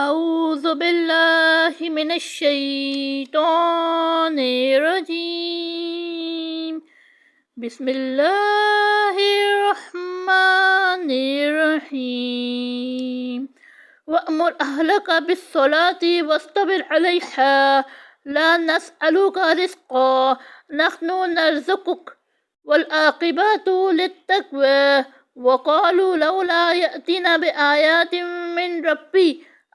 أعوذ بالله من الشيطان الرجيم بسم الله الرحمن الرحيم وأمر أهلك بالصلاة واصطبر عليها لا نسألك رزقا نحن نرزقك والعاقبة للتقوى وقالوا لولا يأتينا بآيات من ربي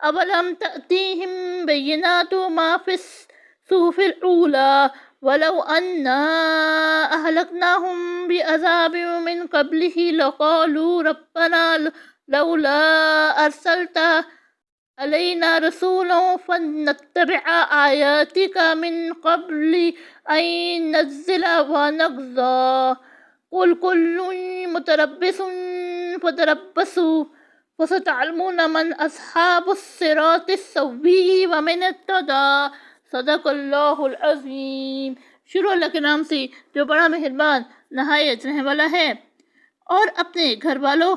أولم تأتيهم بينات ما في الصحف الأولى ولو أنا أهلكناهم بعذاب من قبله لقالوا ربنا لولا أرسلت علينا رسولا فنتبع آياتك من قبل أن ننزل ونخزى قل كل متربص فتربصوا فستعلمون من أصحاب الصراط السوي ومن اهتدى صدق اللہ العظیم۔ شروع اللہ کے نام سے جو بڑا مہربان نہایت رحم والا ہے۔ اور اپنے گھر والوں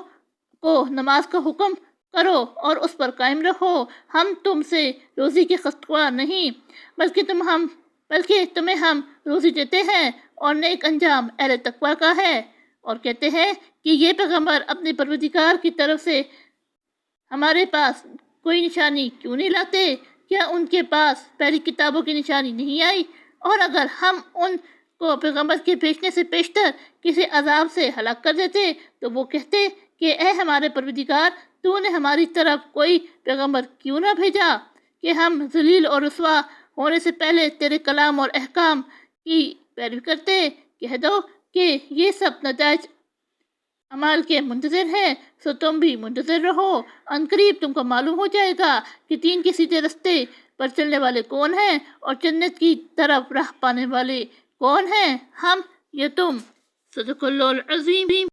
کو نماز کا حکم کرو اور اس پر قائم رہو۔ ہم تم سے روزی کے خواہ نہیں بلکہ تمہیں ہم روزی دیتے ہیں اور نیک انجام اہل تقوی کا ہے۔ اور کہتے ہیں کہ یہ پیغمبر اپنے پروردگار کی طرف سے ہمارے پاس کوئی نشانی کیوں نہیں لاتے؟ کیا ان کے پاس پہلی کتابوں کی نشانی نہیں آئی؟ اور اگر ہم ان کو پیغمبر کے بھیجنے سے پیشتر کسی عذاب سے ہلاک کر دیتے تو وہ کہتے کہ اے ہمارے پروردگار، تو نے ہماری طرف کوئی پیغمبر کیوں نہ بھیجا کہ ہم ذلیل اور رسوا ہونے سے پہلے تیرے کلام اور احکام کی پیروی کرتے۔ کہہ دو کہ یہ سب نتائج اعمال کے منتظر ہیں، سو تم بھی منتظر رہو۔ عنقریب تم کو معلوم ہو جائے گا کہ دین کے سیدھے رستے پر چلنے والے کون ہیں اور جنت کی طرف راہ پانے والے کون ہیں۔ ہم یا تم؟ صدق اللہ العظیم۔